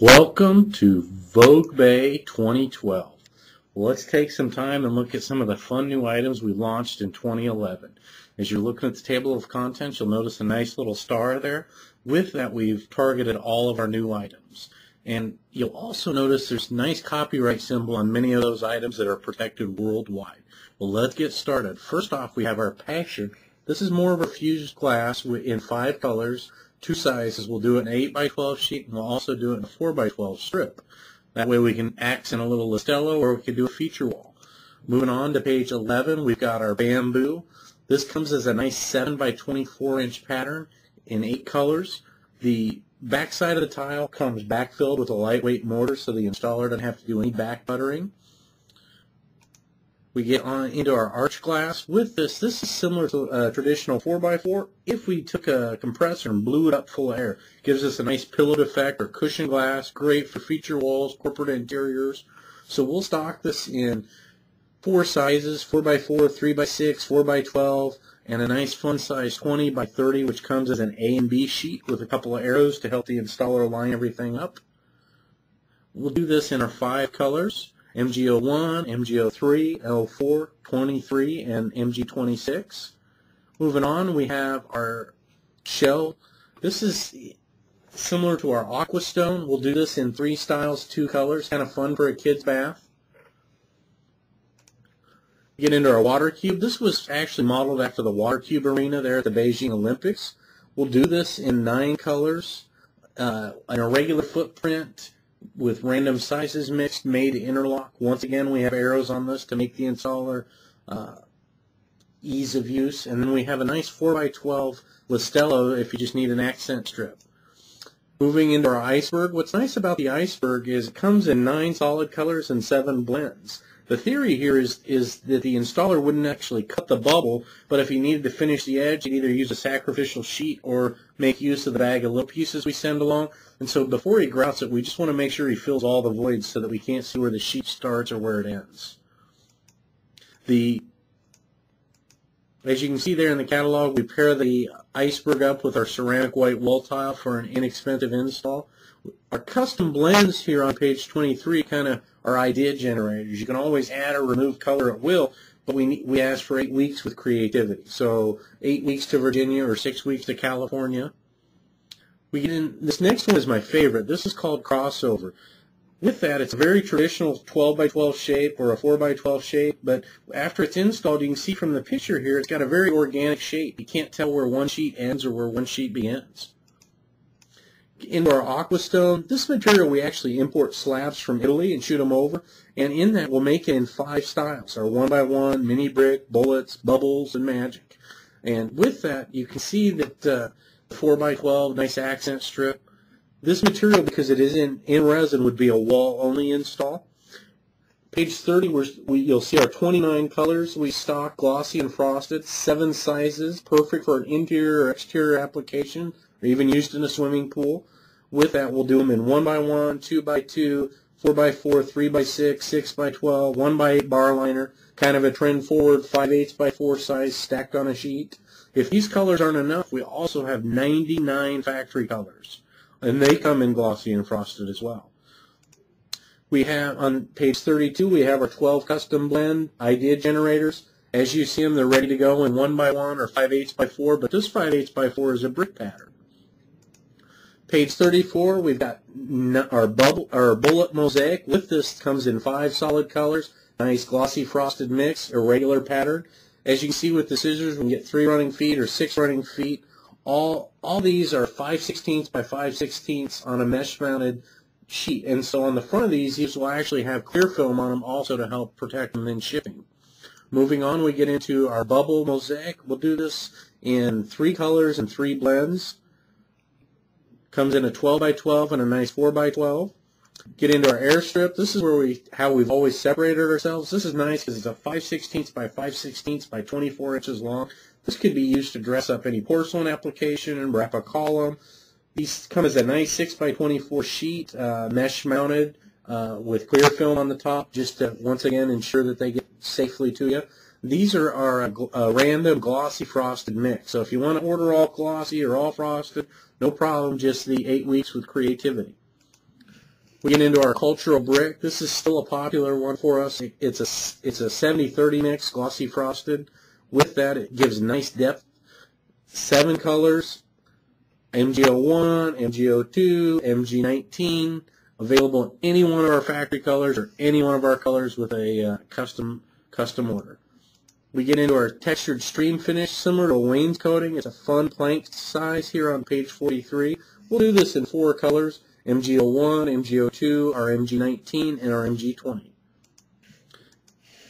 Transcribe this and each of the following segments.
Welcome to Voguebay 2012. Let's take some time and look at some of the fun new items we launched in 2011. As you're looking at the table of contents, you'll notice a nice little star there. With that, we've targeted all of our new items. And you'll also notice there's a nice copyright symbol on many of those items that are protected worldwide. Well, let's get started. First off, we have our Passion. This is more of a fused glass in 5 colors. 2 sizes. We'll do it in an 8x12 sheet, and we'll also do it in a 4x12 strip. That way we can accent a little Listello, or we could do a feature wall. Moving on to page 11, we've got our Bamboo. This comes as a nice 7x24 inch pattern in 8 colors. The back side of the tile comes backfilled with a lightweight mortar, so the installer doesn't have to do any back buttering. We get on into our arch glass. With this is similar to a traditional 4x4. If we took a compressor and blew it up full of air, gives us a nice pillowed effect or cushion glass, great for feature walls, corporate interiors. So we'll stock this in 4 sizes, 4x4, 3x6, 4x12, and a nice fun size 20x30, which comes as an A and B sheet with a couple of arrows to help the installer line everything up. We'll do this in our 5 colors. MG01, MG03, L4, 23, and MG26. Moving on, we have our shell. This is similar to our Aqua Stone. We'll do this in 3 styles, 2 colors. Kind of fun for a kid's bath. Get into our water cube. This was actually modeled after the water cube arena there at the Beijing Olympics. We'll do this in 9 colors, an irregular footprint, with random sizes mixed, made to interlock. Once again, we have arrows on this to make the installer ease of use. And then we have a nice 4x12 Listello if you just need an accent strip. Moving into our iceberg, what's nice about the iceberg is it comes in 9 solid colors and 7 blends. The theory here is that the installer wouldn't actually cut the bubble, but if he needed to finish the edge, he'd either use a sacrificial sheet or make use of the bag of little pieces we send along. And so before he grouts it, we just want to make sure he fills all the voids so that we can't see where the sheet starts or where it ends. As you can see there in the catalog, we pair the iceberg up with our ceramic white wall tile for an inexpensive install. Our custom blends here on page 23 kind of are idea generators. You can always add or remove color at will, but we ask for 8 weeks with creativity. So 8 weeks to Virginia or 6 weeks to California. We get in, this next one is my favorite. This is called Crossover. With that, it's a very traditional 12x12 shape or a 4x12 shape, but after it's installed, you can see from the picture here, it's got a very organic shape. You can't tell where one sheet ends or where one sheet begins. Into our Aqua Stone, this material we actually import slabs from Italy and shoot them over, and in that we'll make it in 5 styles, our 1x1, mini brick, bullets, bubbles, and magic. And with that, you can see that the 4x12, nice accent strip. This material, because it is in resin, would be a wall-only install. Page 30, you'll see our 29 colors we stock, glossy and frosted, 7 sizes, perfect for an interior or exterior application, or even used in a swimming pool. With that, we'll do them in 1x1, 2x2, 4x4, 3x6, 6x12, 1x8 bar liner, kind of a trend forward 5/8x4 size stacked on a sheet. If these colors aren't enough, we also have 99 factory colors, and they come in glossy and frosted as well. We have, on page 32, we have our 12 custom blend idea generators. As you see them, they're ready to go in 1x1 or 5/8x4, but this 5/8x4 is a brick pattern. Page 34, we've got our bullet mosaic. With this comes in 5 solid colors, nice glossy frosted mix, irregular pattern. As you can see with the scissors, we can get 3 running feet or 6 running feet. All these are 5/16 by 5/16 on a mesh mounted sheet, and so on the front of these will actually have clear film on them also to help protect them in shipping. Moving on, we get into our bubble mosaic. We'll do this in 3 colors and 3 blends. Comes in a 12x12 and a nice 4x12. Get into our air strip. This is how we've always separated ourselves. This is nice because it's a 5/16 by 5/16 by 24 inches long. This could be used to dress up any porcelain application and wrap a column. These come as a nice 6x24 sheet, mesh mounted with clear film on the top, just to once again ensure that they get safely to you. These are our random glossy frosted mix. So if you want to order all glossy or all frosted, no problem, just the 8 weeks with creativity. We get into our cultural brick. This is still a popular one for us. It's a 70-30 mix, glossy frosted. With that, it gives nice depth. 7 colors, MG01, MG02, MG19, available in any one of our factory colors or any one of our colors with a custom order. We get into our textured stream finish, similar to a wainscoting. It's a fun plank size here on page 43. We'll do this in 4 colors, MG01, MG02, our MG19, and our MG20.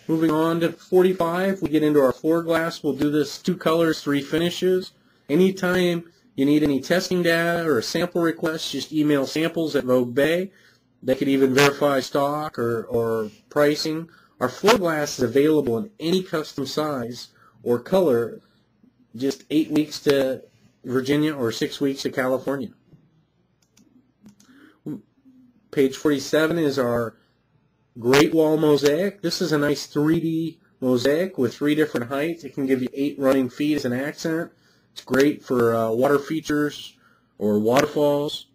Moving on to 45, we get into our floor glass. We'll do this 2 colors, 3 finishes. Anytime you need any testing data or a sample request, just email samples at Voguebay. They could even verify stock or pricing. Our floor glass is available in any custom size or color, just 8 weeks to Virginia or 6 weeks to California. Page 47 is our Great Wall Mosaic. This is a nice 3D mosaic with 3 different heights. It can give you 8 running feet as an accent. It's great for water features or waterfalls.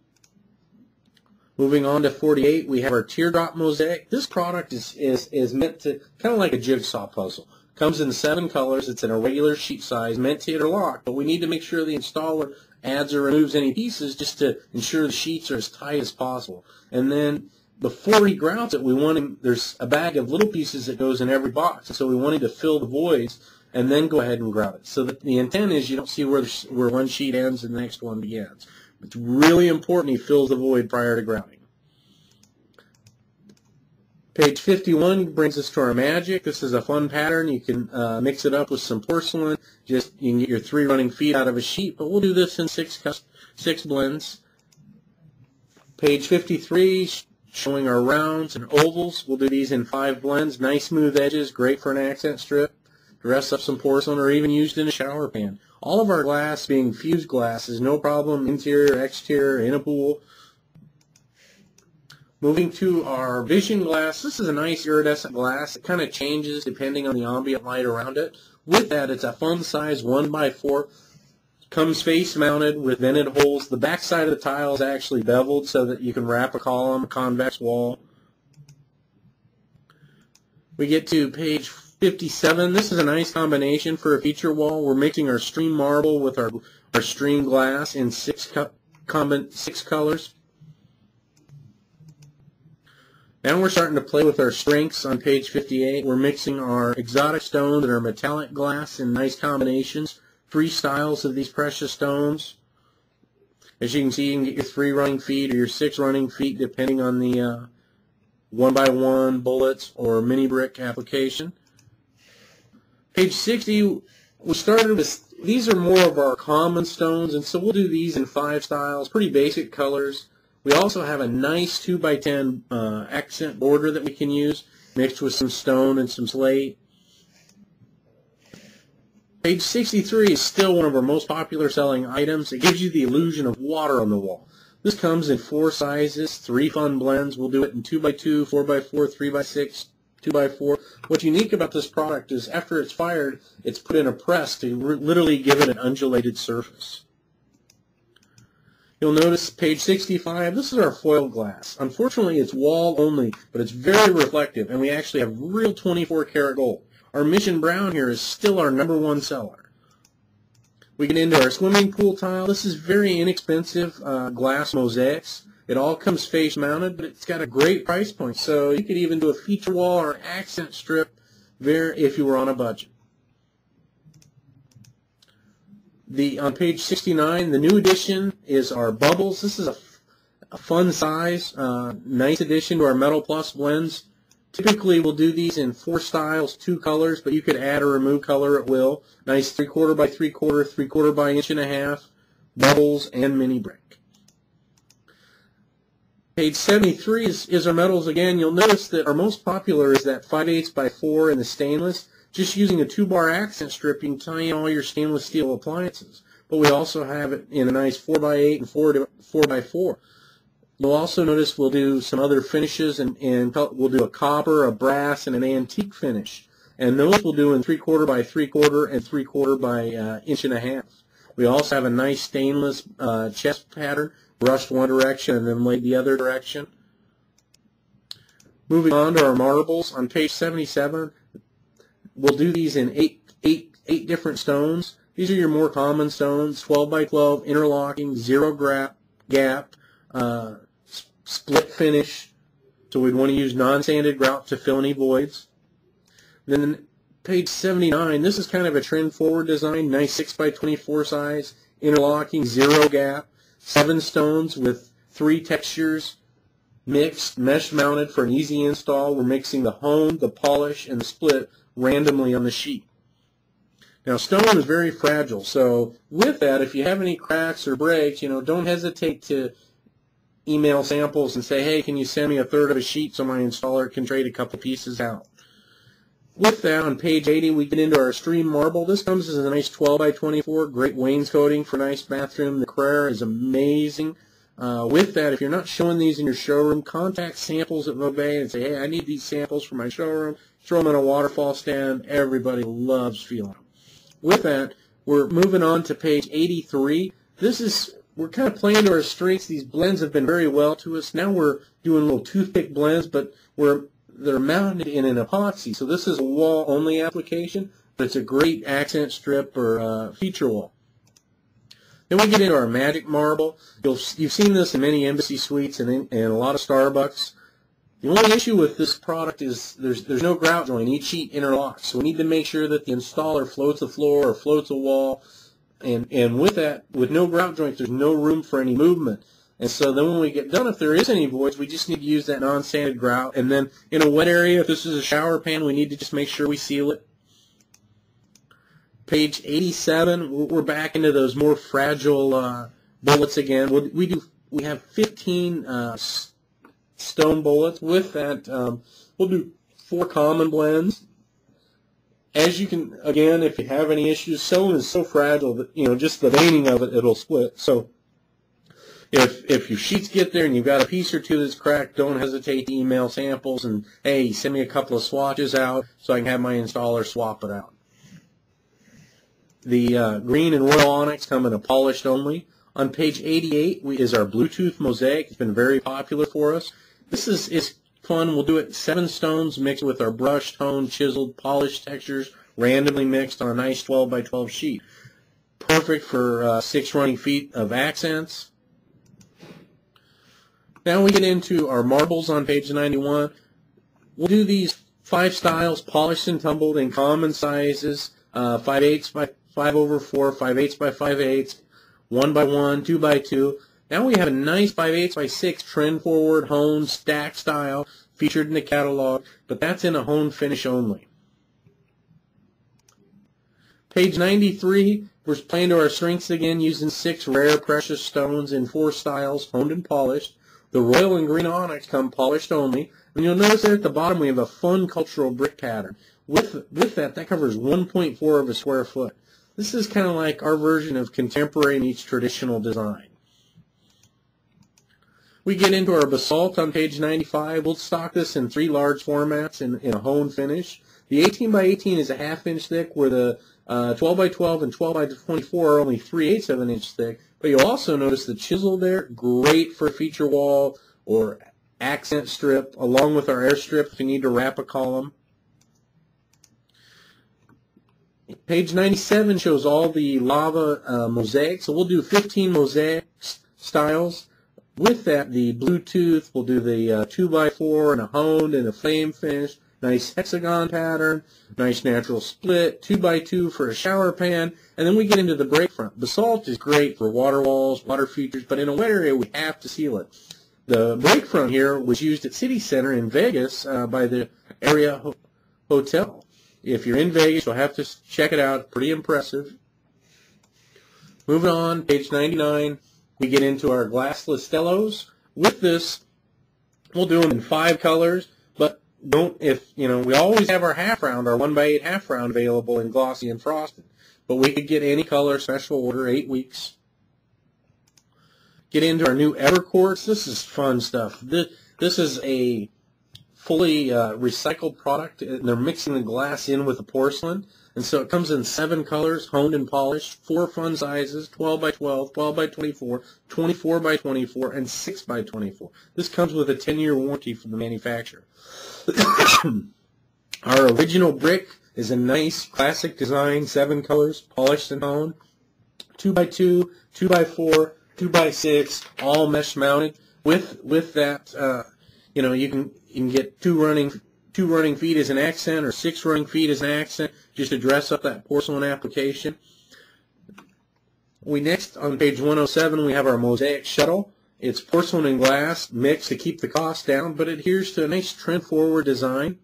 Moving on to 48, we have our teardrop mosaic. This product is meant to, kind of like a jigsaw puzzle. Comes in 7 colors. It's in a regular sheet size, meant to interlock, but we need to make sure the installer adds or removes any pieces just to ensure the sheets are as tight as possible. And then before he grouts it, there's a bag of little pieces that goes in every box, so we wanted to fill the voids and then go ahead and grout it. So that the intent is you don't see where one sheet ends and the next one begins. It's really important he fills the void prior to grouting. Page 51 brings us to our magic. This is a fun pattern. You can mix it up with some porcelain. You can get your 3 running feet out of a sheet, but we'll do this in 6 blends. Page 53, showing our rounds and ovals. We'll do these in 5 blends. Nice smooth edges, great for an accent strip. Dress up some porcelain or even used in a shower pan. All of our glass being fused glass is no problem, interior, exterior, in a pool. Moving to our vision glass, this is a nice iridescent glass. It kind of changes depending on the ambient light around it. With that, it's a fun size 1x4. Comes face mounted with vented holes. The back side of the tile is actually beveled so that you can wrap a column, a convex wall. We get to page 57. This is a nice combination for a feature wall. We're mixing our stream marble with our stream glass in 6 colors. Now we're starting to play with our strengths on page 58. We're mixing our exotic stones and our metallic glass in nice combinations. 3 styles of these precious stones. As you can see, you can get your 3 running feet or your 6 running feet depending on the 1x1 bullets or mini brick application. Page 60, we started with, these are more of our common stones, and so we'll do these in 5 styles, pretty basic colors. We also have a nice 2x10 accent border that we can use, mixed with some stone and some slate. Page 63 is still one of our most popular selling items. It gives you the illusion of water on the wall. This comes in 4 sizes, 3 fun blends. We'll do it in 2x2, 4x4, 3x6, 2x4. What's unique about this product is after it's fired, it's put in a press to literally give it an undulated surface. You'll notice page 65, this is our foil glass. Unfortunately, it's wall only, but it's very reflective, and we actually have real 24-karat gold. Our Mission Brown here is still our #1 seller. We get into our swimming pool tile. This is very inexpensive glass mosaics. It all comes face mounted, but it's got a great price point, so you could even do a feature wall or an accent strip there if you were on a budget. On page 69, the new addition is our bubbles. This is a fun size, nice addition to our Metal Plus blends. Typically, we'll do these in 4 styles, 2 colors, but you could add or remove color at will. Nice 3/4 by 3/4, 3/4 by 1.5 bubbles, and mini brick. Page 73 is our metals again. You'll notice that our most popular is that 5/8 by 4 in the stainless. Just using a 2-bar accent strip, you can tie in all your stainless steel appliances. But we also have it in a nice 4x8 and 4x4. You'll also notice we'll do some other finishes, and we'll do a copper, a brass, and an antique finish. And those we'll do in 3/4 by 3/4 and 3/4 by 1.5. We also have a nice stainless chest pattern, brushed one direction and then laid the other direction. Moving on to our marbles, on page 77, we'll do these in eight different stones. These are your more common stones: 12 by 12, interlocking, zero gap, split finish. So we'd want to use non-sanded grout to fill any voids. Then page 79, this is kind of a trend forward design, nice 6 by 24 size, interlocking, zero gap, 7 stones with 3 textures mixed, mesh mounted for an easy install. We're mixing the hone, the polish, and the split randomly on the sheet. Now, stone is very fragile, so with that, if you have any cracks or breaks, don't hesitate to email samples and say, hey, can you send me a third of a sheet so my installer can trade a couple pieces out. With that, on page 80, we get into our stream marble. This comes as a nice 12 by 24, great wainscoting for a nice bathroom. The Carrera is amazing. With that, if you're not showing these in your showroom, contact Samples at Voguebay and say, hey, I need these samples for my showroom. Throw them in a waterfall stand. Everybody loves feeling them. With that, we're moving on to page 83. We're kind of playing to our strengths. These blends have been very well to us. Now we're doing little toothpick blends, but they're mounted in an epoxy. So this is a wall-only application, but it's a great accent strip or feature wall. Then we get into our magic marble. You've seen this in many embassy suites and a lot of Starbucks. The only issue with this product is there's no grout joint. Each sheet interlocks. So we need to make sure that the installer floats the floor or floats a wall. And with that, with no grout joint, there's no room for any movement. And so then when we get done, if there is any voids, we just need to use that non-sanded grout. And then in a wet area, if this is a shower pan, we need to just make sure we seal it. Page 87, we're back into those more fragile bullets again. We have 15 stone bullets. With that, we'll do 4 common blends. As you can, again, if you have any issues, stone is so fragile that, just the veining of it, it'll split. So if your sheets get there and you've got a piece or two that's cracked, don't hesitate to email samples and, hey, send me a couple of swatches out so I can have my installer swap it out. The green and royal onyx come in a polished only. On page 88 is our Bluetooth mosaic. It's been very popular for us. This is fun. We'll do it 7 stones mixed with our brushed, honed, chiseled, polished textures, randomly mixed on a nice 12 by 12 sheet. Perfect for 6 running feet of accents. Now we get into our marbles on page 91. We'll do these 5 styles, polished and tumbled in common sizes, 5/8 by 5/4, 5/8 by 5/8, 1 by 1, 2 by 2. Now we have a nice 5/8 by 6 trend forward honed stack style featured in the catalog, but that's in a honed finish only. Page 93, we're playing to our strengths again, using 6 rare precious stones in 4 styles, honed and polished. The royal and green onyx come polished only, and you'll notice there at the bottom we have a fun cultural brick pattern. With that covers 1.4 of a square foot. This is kind of like our version of contemporary meets traditional design. We get into our basalt on page 95. We'll stock this in 3 large formats in a honed finish. The 18 by 18 is a 1/2 inch thick, where the 12 by 12 and 12 by 24 are only 3/8 of an inch thick. But you'll also notice the chisel there, great for feature wall or accent strip, along with our air strip if you need to wrap a column. Page 97 shows all the lava mosaics. So we'll do 15 mosaic styles. With that, the Bluetooth, we'll do the 2x4 and a honed and a flame finish. Nice hexagon pattern, nice natural split, 2x2 for a shower pan, and then we get into the break front. Basalt is great for water walls, water features, but in a wet area we have to seal it. The break front here was used at City Center in Vegas by the area hotel. If you're in Vegas, you'll have to check it out. Pretty impressive. Moving on, page 99, we get into our glass Listellos. With this, we'll do them in 5 colors, but we always have our half round, our 1x8 half round available in glossy and frosted. But we could get any color, special order, 8 weeks. Get into our new Everquartz. This is fun stuff. This is a fully recycled product, and they're mixing the glass in with the porcelain. And so it comes in 7 colors, honed and polished, 4 fun sizes, 12 by 12, 12 by 24, 24 by 24, and 6 by 24. This comes with a 10-year warranty from the manufacturer. Our original brick is a nice classic design, 7 colors, polished and honed, 2 by 2, 2 by 4, 2 by 6, all mesh mounted. With that, you can get two running feet as an accent or 6 running feet as an accent, just to dress up that porcelain application. We next, on page 107, we have our mosaic shuttle. It's porcelain and glass mixed to keep the cost down, but adheres to a nice trend-forward design.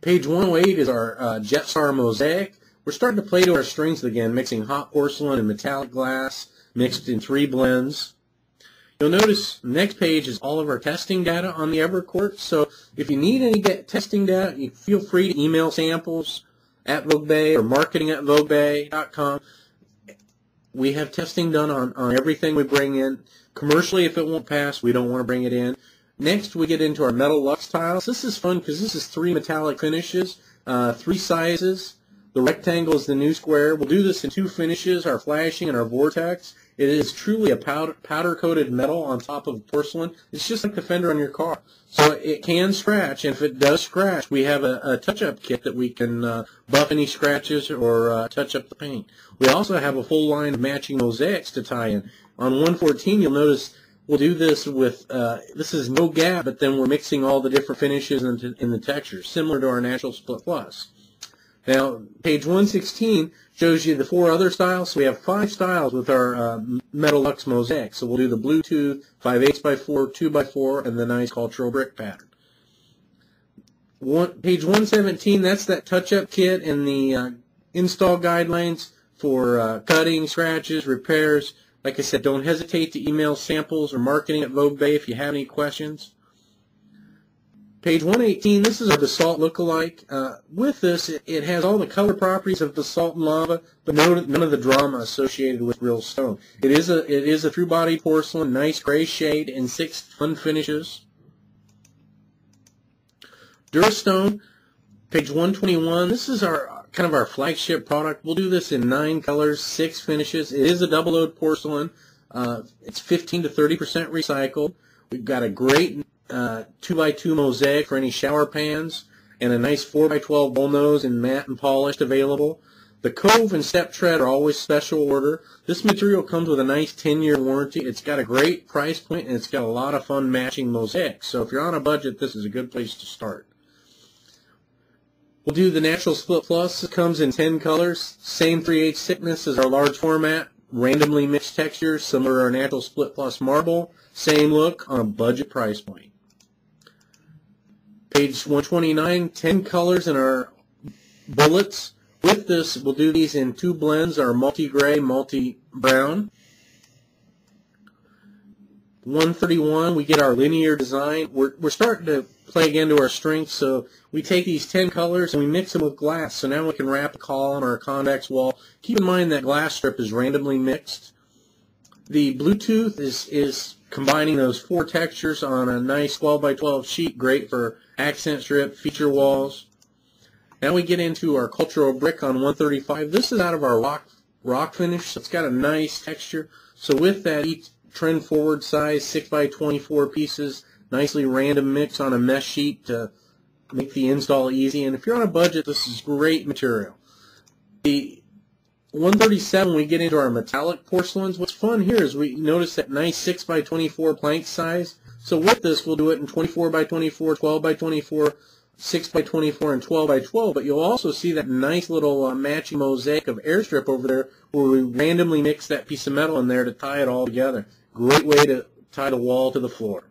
Page 108 is our Jetstar mosaic. We're starting to play to our strengths again, mixing hot porcelain and metallic glass, mixed in 3 blends. You'll notice the next page is all of our testing data on the Everquartz. So if you need any testing data, you feel free to email samples at Voguebay or marketing@voguebay.com. We have testing done on everything we bring in. Commercially, if it won't pass, we don't want to bring it in. Next, we get into our metal Lux tiles. This is fun because this is 3 metallic finishes, 3 sizes. The rectangle is the new square. We'll do this in 2 finishes, our flashing and our vortex. It is truly a powder-coated metal on top of porcelain. It's just like the fender on your car. So it can scratch, and if it does scratch, we have a touch-up kit that we can buff any scratches or touch up the paint. We also have a full line of matching mosaics to tie in. On 114, you'll notice we'll do this with, this is no gap, but then we're mixing all the different finishes in the textures, similar to our Natural Split Plus. Now, page 116 shows you the 4 other styles. So we have 5 styles with our Metal Lux mosaic. So we'll do the Bluetooth, 5/8 by 4, 2 by 4, and the nice cultural brick pattern. Page 117, that's that touch-up kit and the install guidelines for cutting, scratches, repairs. Like I said, don't hesitate to email samples or marketing@Voguebay if you have any questions. Page 118, this is our basalt lookalike. With this, it has all the color properties of basalt and lava, but none of the drama associated with real stone. It is a true-body porcelain, nice gray shade, and 6 fun finishes. Durastone, page 121. This is our kind of our flagship product. We'll do this in 9 colors, 6 finishes. It is a double-load porcelain. It's 15 to 30% recycled. We've got a great 2x2 mosaic for any shower pans, and a nice 4x12 bullnose in matte and polished available. The Cove and Step Tread are always special order. This material comes with a nice 10-year warranty. It's got a great price point, and it's got a lot of fun matching mosaics. So if you're on a budget, this is a good place to start. We'll do the Natural Split Plus. It comes in 10 colors, same 3/8 thickness as our large format, randomly mixed textures, similar to our Natural Split Plus marble, same look on a budget price point. Page 129, 10 colors in our bullets. With this, we'll do these in 2 blends, our multi-gray, multi-brown. 131, we get our linear design. We're starting to play again to our strengths, so we take these 10 colors and we mix them with glass. So now we can wrap a column or a convex wall. Keep in mind that glass strip is randomly mixed. The Bluetooth is combining those 4 textures on a nice 12 by 12 sheet, great for accent strip, feature walls. Now we get into our cultural brick on 135. This is out of our rock finish, so it's got a nice texture. So with that, each trend forward size, 6 by 24 pieces, nicely random mix on a mesh sheet to make the install easy. And if you're on a budget, this is great material. The 137, we get into our metallic porcelains. What's fun here is we notice that nice 6 by 24 plank size. So with this, we'll do it in 24 by 24, 12 by 24, 6 by 24, and 12 by 12. But you'll also see that nice little matching mosaic of airstrip over there where we randomly mix that piece of metal in there to tie it all together. Great way to tie the wall to the floor.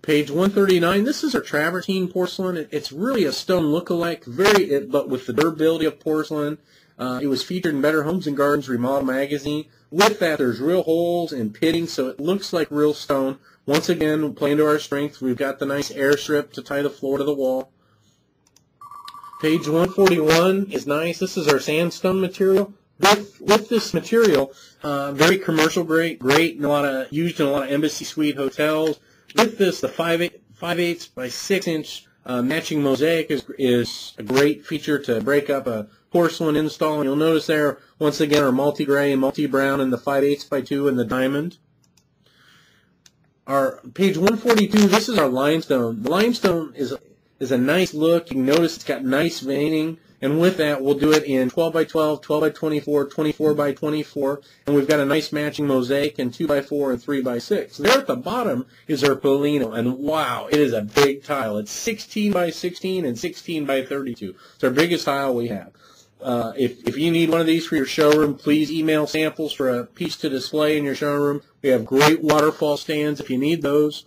Page 139, this is our travertine porcelain. It's really a stone look-alike, but with the durability of porcelain. It was featured in Better Homes and Gardens Remodel magazine. With that, there's real holes and pitting, so it looks like real stone. Once again, playing to our strengths, we've got the nice air strip to tie the floor to the wall. Page 141 is nice. This is our sandstone material. With this material, very commercial grade, great, used in a lot of embassy suite hotels. With this, the 5/8 by 6 inch Matching mosaic is a great feature to break up a porcelain install. And you'll notice there, once again, our multi-gray and multi-brown and the 5/8 by 2 and the diamond. Our page 142, this is our limestone. The limestone is a nice look. You can notice it's got nice veining. And with that, we'll do it in 12 by 12, 12 by 24, 24 by 24, and we've got a nice matching mosaic in 2 by 4 and 3 by 6. There at the bottom is our Polino, and wow, it is a big tile. It's 16 by 16 and 16 by 32. It's our biggest tile we have. If you need one of these for your showroom, please email samples for a piece to display in your showroom. We have great waterfall stands if you need those.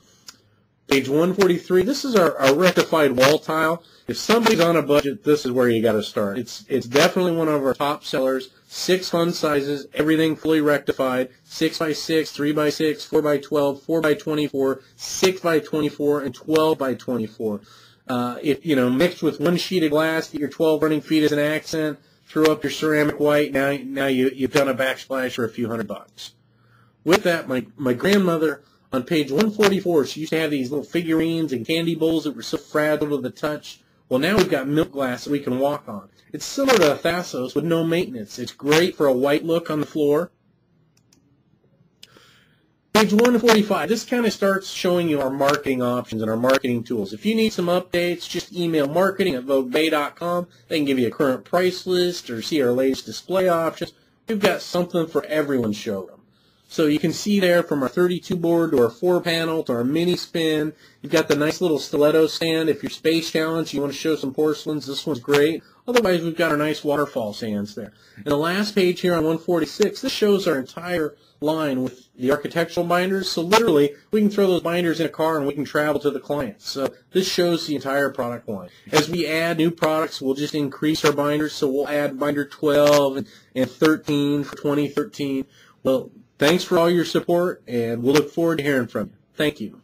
Page 143, this is our rectified wall tile. If somebody's on a budget, this is where you got to start. It's definitely one of our top sellers. 6 fun sizes, everything fully rectified. 6 by 6, 3 by 6, 4 by 12, 4 by 24, 6 by 24, and 12 by 24. If mixed with one sheet of glass, get your 12 running feet as an accent. Throw up your ceramic white. Now you've done a backsplash for a few $100. With that, my grandmother, on page 144, she used to have these little figurines and candy bowls that were so fragile to the touch. Well, now we've got milk glass that we can walk on. It's similar to a Thassos with no maintenance. It's great for a white look on the floor. Page 145, this kind of starts showing you our marketing options and our marketing tools. If you need some updates, just email marketing@voguebay.com. They can give you a current price list or see our latest display options. We've got something for everyone's showroom. So you can see there from our 32 board to our 4-panel to our mini spin. You've got the nice little stiletto stand. If you're space challenged, you want to show some porcelains, this one's great. Otherwise, we've got our nice waterfall sands there. And the last page here on 146, this shows our entire line with the architectural binders. So literally, we can throw those binders in a car and we can travel to the clients. So this shows the entire product line. As we add new products, we'll just increase our binders. So we'll add binder 12 and 13 for 2013. Well, thanks for all your support, and we'll look forward to hearing from you. Thank you.